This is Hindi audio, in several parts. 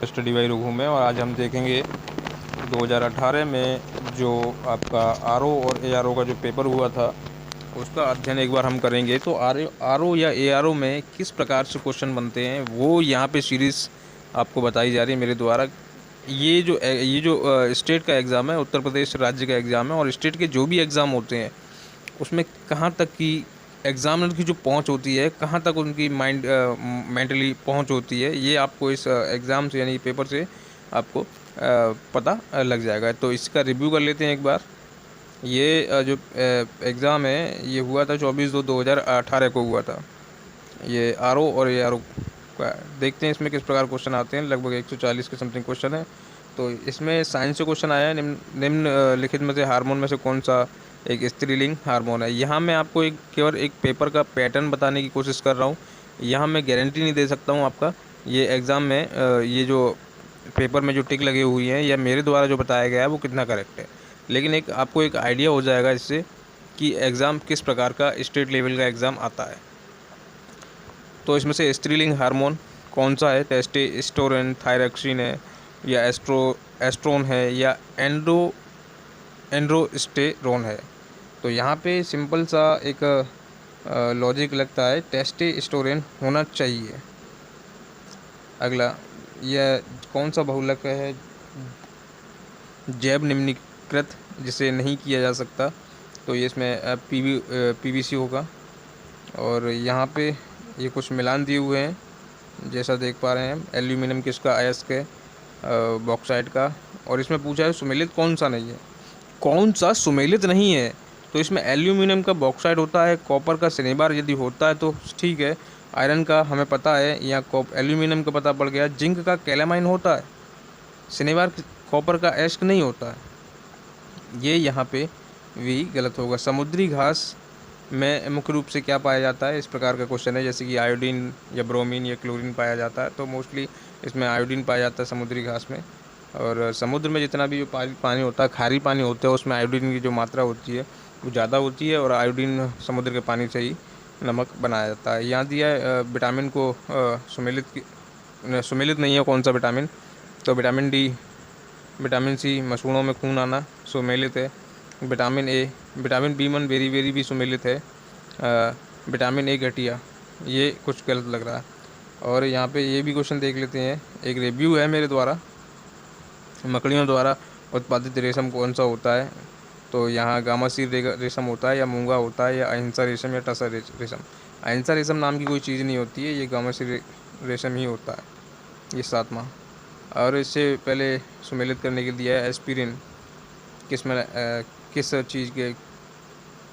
स्टडी बाई रघु में। और आज हम देखेंगे 2018 में जो आपका आरओ और एआरओ का जो पेपर हुआ था उसका अध्ययन एक बार हम करेंगे। तो आरओ या एआरओ में किस प्रकार से क्वेश्चन बनते हैं वो यहाँ पे सीरीज़ आपको बताई जा रही है मेरे द्वारा। ये जो स्टेट का एग्ज़ाम है, उत्तर प्रदेश राज्य का एग्ज़ाम है, और स्टेट के जो भी एग्ज़ाम होते हैं उसमें कहाँ तक की एग्ज़ामिनर की जो पहुंच होती है, कहाँ तक उनकी मेंटली पहुंच होती है, ये आपको इस एग्ज़ाम से यानी पेपर से आपको पता लग जाएगा। तो इसका रिव्यू कर लेते हैं एक बार। ये जो एग्ज़ाम है ये हुआ था 24/2/2018 को हुआ था। ये आरओ और एआरओ का देखते हैं इसमें किस प्रकार क्वेश्चन आते हैं। लगभग 140 के समथिंग क्वेश्चन है। तो इसमें साइंस से क्वेश्चन आया है, निम्नलिखित में से हार्मोन में से कौन सा एक स्त्रीलिंग हार्मोन है। यहाँ मैं आपको केवल एक पेपर का पैटर्न बताने की कोशिश कर रहा हूँ। यहाँ मैं गारंटी नहीं दे सकता हूँ आपका ये एग्ज़ाम में ये जो पेपर में जो टिक लगी हुई हैं या मेरे द्वारा जो बताया गया है वो कितना करेक्ट है, लेकिन आपको एक आइडिया हो जाएगा इससे कि एग्ज़ाम किस प्रकार का स्टेट लेवल का एग्ज़ाम आता है। तो इसमें से स्त्रीलिंग हार्मोन कौन सा है, टेस्टोस्टेरोन, थायरॉक्सिन है, या एस्ट्रोन है, या एंड्रोस्टेरोन है। तो यहाँ पे सिंपल सा एक लॉजिक लगता है, टेस्टोस्टेरोन होना चाहिए। अगला, यह कौन सा बहुलक है जैव निम्नीकृत जिसे नहीं किया जा सकता। तो ये इसमें पीवीसी होगा। और यहाँ पे ये कुछ मिलान दिए हुए हैं जैसा देख पा रहे हैं, एल्यूमिनियम किसका, अयस्क है, बॉक्साइट का। और इसमें पूछा है सुमेलित कौन सा नहीं है, कौन सा सुमेलित नहीं है। तो इसमें एल्यूमिनियम का बॉक्साइट होता है, कॉपर का शनिवार यदि होता है तो ठीक है, आयरन का हमें पता है, या एल्यूमिनियम का पता पड़ गया, जिंक का कैलामाइन होता है, शनिवार कॉपर का एस्क नहीं होता है। ये यहाँ पे भी गलत होगा। समुद्री घास में मुख्य रूप से क्या पाया जाता है, इस प्रकार का क्वेश्चन है, जैसे कि आयोडीन या ब्रोमीन या क्लोरीन पाया जाता है। तो मोस्टली इसमें आयोडीन पाया जाता है समुद्री घास में। और समुद्र में जितना भी जो पानी होता है, खारी पानी होता है, उसमें आयोडीन की जो मात्रा होती है वो ज़्यादा होती है, और आयोडीन समुद्र के पानी से ही नमक बनाया जाता है। यहाँ दिया है विटामिन को सुमेलित नहीं है कौन सा विटामिन। तो विटामिन डी, विटामिन सी, मसूड़ों में खून आना सुमेलित है। Vitamin A, vitamin B1 very very भी सुमेलित है। विटामिन ए घटिया, ये कुछ गलत लग रहा है। और यहाँ पे ये भी क्वेश्चन देख लेते हैं, एक रिव्यू है मेरे द्वारा। मकड़ियों द्वारा उत्पादित रेशम कौन सा होता है। तो यहाँ गामासीर रेशम होता है, या मूंगा होता है, या अहिंसा रेशम, या टसर रेशम। अहिंसा रेशम नाम की कोई चीज़ नहीं होती है, ये गामासीर रेशम ही होता है, ये 7वां। और इससे पहले सुमेलित करने के लिए दिया है एस्पिरिन, किस चीज़ के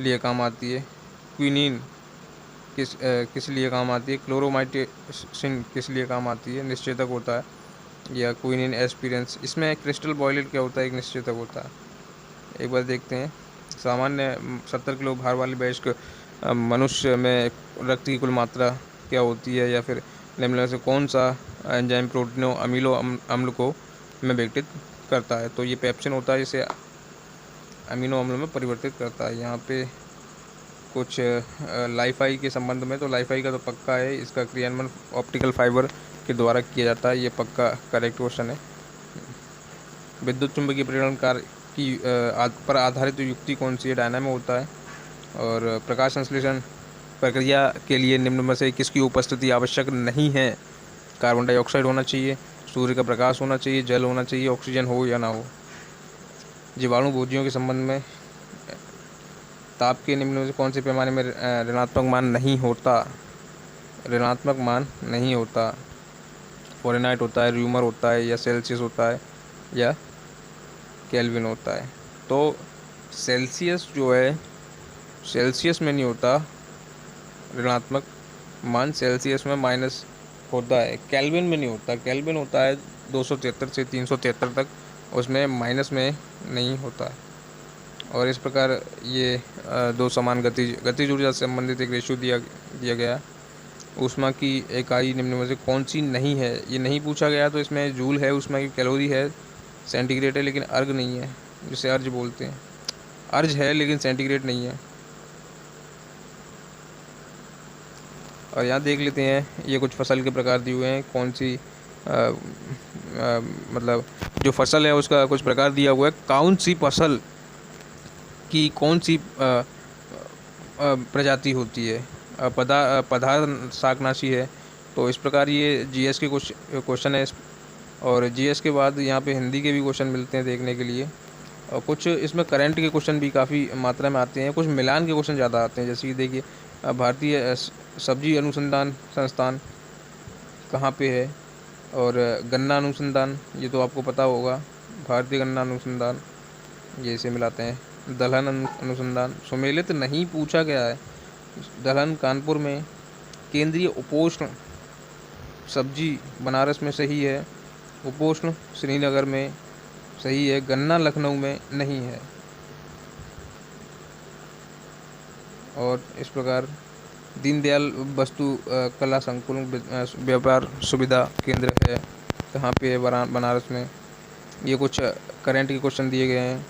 लिए काम आती है। क्विनीन किस लिए काम आती है। क्लोरोमाइटिसिन किस लिए काम आती है, निश्चेतक होता है, या क्विनीन एस्पिरेंस। इसमें क्रिस्टल बॉयलेट क्या होता है, एक निश्चेतक होता है। एक बार देखते हैं, सामान्य 70 किलो भार वाले वयस्क मनुष्य में रक्त की कुल मात्रा क्या होती है, या फिर निम्न में से कौन सा एंजाइम प्रोटीनों अमीनो अम्ल को में विघटित करता है। तो ये पेप्सिन होता है, इसे अमीनो अम्ल में परिवर्तित करता है। यहाँ पे कुछ लाइफाई के संबंध में, तो लाइफाई का तो पक्का है, इसका क्रियान्वयन ऑप्टिकल फाइबर के द्वारा किया जाता है, ये पक्का करेक्ट क्वेश्चन है। विद्युत चुंबकीय प्रेरण कार्य की पर आधारित युक्ति कौन सी है, डायनामो होता है। और प्रकाश संश्लेषण प्रक्रिया के लिए निम्न में से किसकी उपस्थिति आवश्यक नहीं है। कार्बन डाइऑक्साइड होना चाहिए, सूर्य का प्रकाश होना चाहिए, जल होना चाहिए, ऑक्सीजन हो या ना हो। जीवाणु भोजियों के संबंध में ताप के निम्न में से कौन से पैमाने में ऋणात्मक मान नहीं होता। ऋणात्मक मान नहीं होता, फ़ारेनहाइट होता है, र्यूमर होता है, या सेल्सियस होता है, या केल्विन होता है। तो सेल्सियस जो है, सेल्सियस में नहीं होता ऋणात्मक मान, सेल्सियस में माइनस होता है। केल्विन में नहीं होता, केल्विन होता है 273 से 373 तक, उसमें माइनस में नहीं होता है। और इस प्रकार ये दो समान गतिज ऊर्जा से संबंधित एक रेशियो दिया गया। ऊष्मा की इकाई निम्न में से कौन सी नहीं है, ये नहीं पूछा गया। तो इसमें जूल है, ऊष्मा की कैलोरी है, सेंटीग्रेड है, लेकिन अर्ग नहीं है, जिसे अर्ज बोलते हैं। अर्ज है लेकिन सेंटीग्रेड नहीं है। और यहाँ देख लेते हैं, ये कुछ फसल के प्रकार दिए हुए हैं, कौन सी मतलब जो फसल है उसका कुछ प्रकार दिया हुआ है, कौन सी फसल की कौन सी प्रजाति होती है, पदार्थ शाकनाशी है। तो इस प्रकार ये जीएस के कुछ क्वेश्चन है। और जीएस के बाद यहाँ पे हिंदी के भी क्वेश्चन मिलते हैं देखने के लिए, और कुछ इसमें करंट के क्वेश्चन भी काफ़ी मात्रा में आते हैं, कुछ मिलान के क्वेश्चन ज़्यादा आते हैं। जैसे कि देखिए, भारतीय सब्जी अनुसंधान संस्थान कहाँ पे है, और गन्ना अनुसंधान, ये तो आपको पता होगा, भारतीय गन्ना अनुसंधान, ये इसे मिलाते हैं। दलहन अनुसंधान सुमेलित नहीं पूछा गया है। दलहन कानपुर में, केंद्रीय उपोष्ण सब्जी बनारस में सही है, उपोष्ण श्रीनगर में सही है, गन्ना लखनऊ में नहीं है। और इस प्रकार दीनदयाल वस्तु कला संकुल व्यापार सुविधा केंद्र है, कहाँ पे है, बनारस में। ये कुछ करंट के क्वेश्चन दिए गए हैं।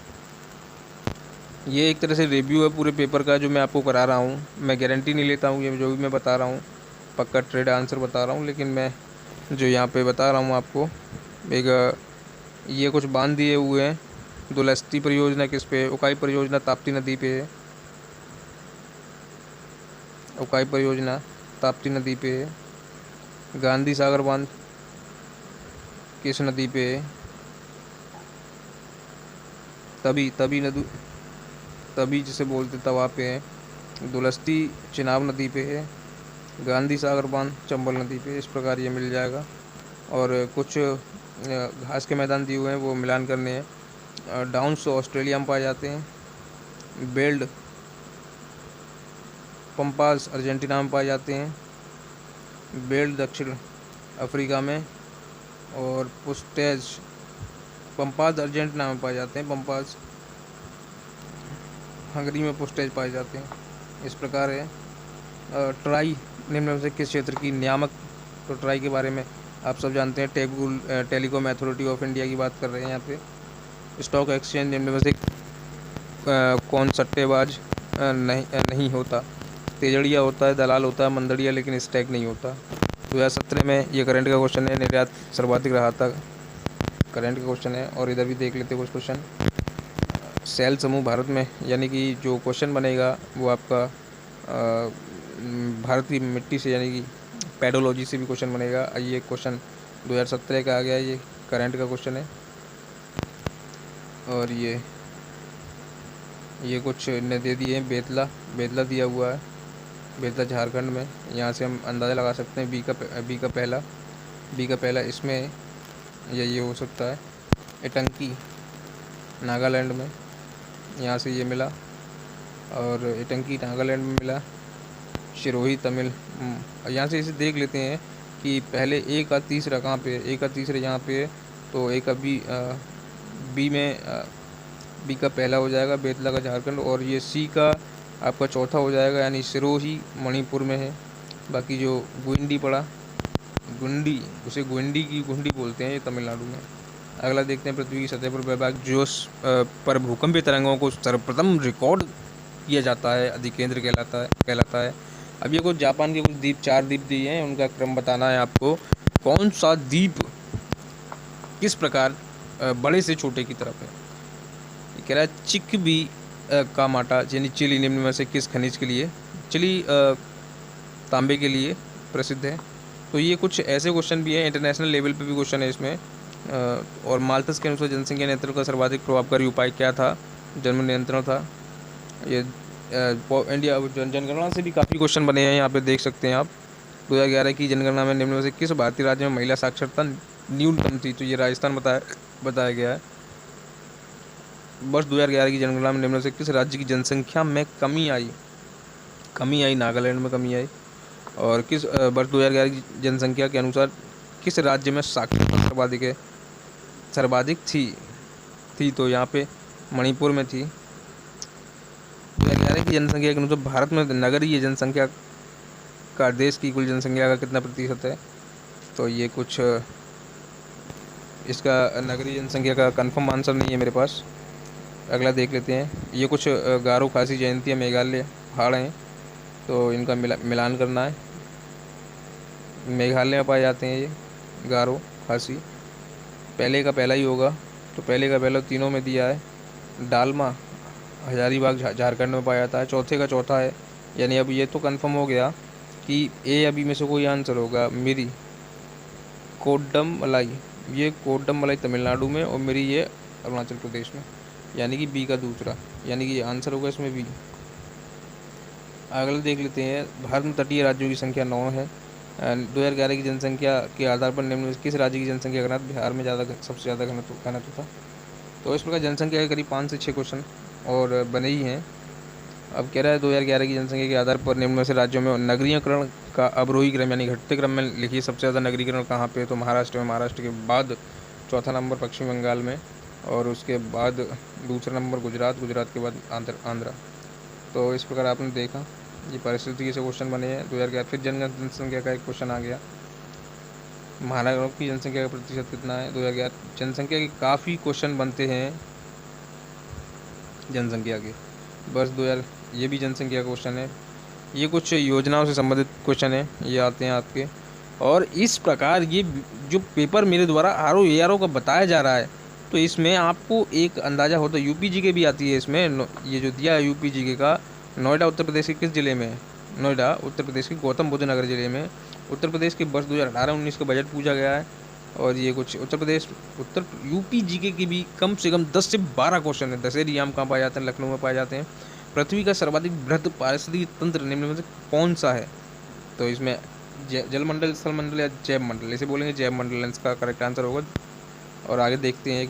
ये एक तरह से रिव्यू है पूरे पेपर का जो मैं आपको करा रहा हूँ। मैं गारंटी नहीं लेता हूँ, ये जो भी मैं बता रहा हूँ पक्का ट्रेड आंसर बता रहा हूँ, लेकिन मैं जो यहाँ पे बता रहा हूँ आपको, एक ये कुछ बांध दिए हुए हैं। दुलस्ती परियोजना किस पे है, उकाई परियोजना ताप्ती नदी पे है, उकाई परियोजना ताप्ती नदी पे है। गांधी सागर बांध किस नदी पे है, तभी नदी, तभी जिसे बोलते तवा पे है। दुलस्ती चिनाब नदी पे है। गांधी सागर बांध चंबल नदी पे, इस प्रकार ये मिल जाएगा। और कुछ घास के मैदान दिए हुए हैं, वो मिलान करने हैं। डाउन्स ऑस्ट्रेलिया में पाए जाते हैं। बेल्ड पंपास अर्जेंटीना में पाए जाते हैं। बेल्ड दक्षिण अफ्रीका में। और पुस्टेज पंपास अर्जेंटीना में पाए जाते हैं। पंपास हंगरी में पुस्टेज पाए जाते हैं। इस प्रकार है। ट्राई निम्न में से किस क्षेत्र की नियामक, तो ट्राई के बारे में आप सब जानते हैं, टेलीकॉम अथॉरिटी ऑफ इंडिया की बात कर रहे हैं यहाँ पे। स्टॉक एक्सचेंज निम्न में से कौन सट्टेबाज नहीं होता, तेजड़िया होता है, दलाल होता है, मंदड़िया, लेकिन स्टैक नहीं होता। 2017 में ये करंट का क्वेश्चन है, निर्यात सर्वाधिक रहा था, करंट का क्वेश्चन है। और इधर भी देख लेते हैं कुछ क्वेश्चन। सेल समूह भारत में, यानी कि जो क्वेश्चन बनेगा वो आपका भारत की मिट्टी से, यानी कि पेडोलॉजी से भी क्वेश्चन बनेगा। ये क्वेश्चन 2017 का आ गया, ये करंट का क्वेश्चन है। और ये कुछ ने दे दिए हैं। बेतला दिया हुआ है, बेतला झारखंड में। यहाँ से हम अंदाज़ा लगा सकते हैं बी का पहला इसमें ये हो सकता है। इटंकी नागालैंड में, यहाँ से ये मिला। और इटंकी नागालैंड में मिला। सिरोही तमिल, यहाँ से इसे देख लेते हैं कि पहले ए का तीसरा कहाँ पे है। ए का तीसरा यहाँ पे है, तो ए का बी में बी का पहला हो जाएगा बेतला का झारखंड। और ये सी का आपका चौथा हो जाएगा, यानी सिरोही मणिपुर में है। बाकी जो गुंडी पड़ा, गुंडी, उसे गुंडी की गुंडी बोलते हैं, ये तमिलनाडु में। अगला देखते हैं, पृथ्वी की सतह पर वैवाहिक जोश पर भूकंपीय तरंगों को सर्वप्रथम रिकॉर्ड किया जाता है, अधिकेंद्र कहलाता है। अब ये कुछ जापान के कुछ द्वीप, 4 द्वीप दिए हैं, उनका क्रम बताना है आपको। कौन सा द्वीप किस प्रकार बड़े से छोटे की तरफ है। ये कह रहा है चिकबी का माटा, यानी चिली, निम्न में से किस खनिज के लिए, चिली तांबे के लिए प्रसिद्ध है। तो ये कुछ ऐसे क्वेश्चन भी हैं, इंटरनेशनल लेवल पे भी क्वेश्चन है इसमें। और माल्थस के अनुसार जनसंख्या नियंत्रण का सर्वाधिक प्रभावकारी उपाय क्या था, जन्म नियंत्रण था। ये इंडिया जनगणना से भी काफ़ी क्वेश्चन बने हैं, यहाँ पे देख सकते हैं आप। 2011 की जनगणना में निम्न में से किस भारतीय राज्य में महिला साक्षरता न्यूनतम थी, तो ये राजस्थान बताया गया है। वर्ष 2011 की जनगणना में निम्न में से किस राज्य की जनसंख्या में कमी आई, नागालैंड में कमी आई। और किस वर्ष 2011 की जनसंख्या के अनुसार किस राज्य में साक्षरता सर्वाधिक थी, तो यहाँ पे मणिपुर में थी। 2011 की जनसंख्या के अनुसार भारत में नगरीय जनसंख्या का देश की कुल जनसंख्या का कितना प्रतिशत है, तो ये कुछ इसका नगरीय जनसंख्या का कंफर्म आंसर नहीं है मेरे पास। अगला देख लेते हैं। ये कुछ गारो खासी जयंती मेघालय पहाड़ हैं, तो इनका मिलान करना है। मेघालय में पाए जाते हैं ये गारो खासी। पहले का पहला ही होगा, तो पहले का पहला तीनों में दिया है। डालमा हजारीबाग झारखंड में पाया जाता है। चौथे का चौथा है, यानी अब ये तो कंफर्म हो गया कि ए अभी में से कोई आंसर होगा। मिरी कोड्डम मलाई, ये कोड्डम मलाई तमिलनाडु में और मिरी ये अरुणाचल प्रदेश में, यानी कि बी का दूसरा, यानी कि ये आंसर होगा इसमें बी। अगला देख लेते हैं। भारत में तटीय राज्यों की संख्या 9 है। 2011 की जनसंख्या के आधार पर निम्न में किस राज्य की जनसंख्या घनत्व बिहार में सबसे ज़्यादा घनत्व था। तो इस प्रकार जनसंख्या के करीब 5 से 6 क्वेश्चन और बने ही हैं। अब कह रहा है 2011 की जनसंख्या के आधार पर निम्न में से राज्यों में नगरीकरण का अवरोही क्रम यानी घटते क्रम में लिखिए सबसे ज़्यादा नगरीकरण कहाँ पे, तो महाराष्ट्र में। महाराष्ट्र के बाद चौथा नंबर पश्चिम बंगाल में, और उसके बाद दूसरा नंबर गुजरात, गुजरात के बाद आंध्रा। तो इस प्रकार आपने देखा ये परिस्थिति से क्वेश्चन बने हैं 2011। फिर जनसंख्या का एक क्वेश्चन आ गया, महानगरों की जनसंख्या का प्रतिशत कितना है 2011। जनसंख्या के काफ़ी क्वेश्चन बनते हैं जनसंख्या के, वर्ष 2000। ये भी जनसंख्या का क्वेश्चन है। ये कुछ योजनाओं से संबंधित क्वेश्चन है, ये आते हैं आपके। और इस प्रकार ये जो पेपर मेरे द्वारा RO का बताया जा रहा है, तो इसमें आपको एक अंदाज़ा होता है। UPGK भी आती है इसमें। ये जो दिया है UPGK का, नोएडा उत्तर प्रदेश के किस ज़िले में है? नोएडा उत्तर प्रदेश के गौतम बुद्ध नगर ज़िले में। उत्तर प्रदेश के वर्ष 2018-19 का बजट पूछा गया है। और ये कुछ उत्तर UPGK की भी कम से कम 10 से 12 क्वेश्चन है। दशहरी आम कहाँ पाए जाते हैं? लखनऊ में पाए जाते हैं। पृथ्वी का सर्वाधिक बृहद पारिस्थितिक तंत्र निम्न में से कौन सा है? तो इसमें जलमंडल, स्थलमंडल या जैव मंडल, इसे बोलेंगे जैव मंडल, इसका करेक्ट आंसर होगा। और आगे देखते हैं।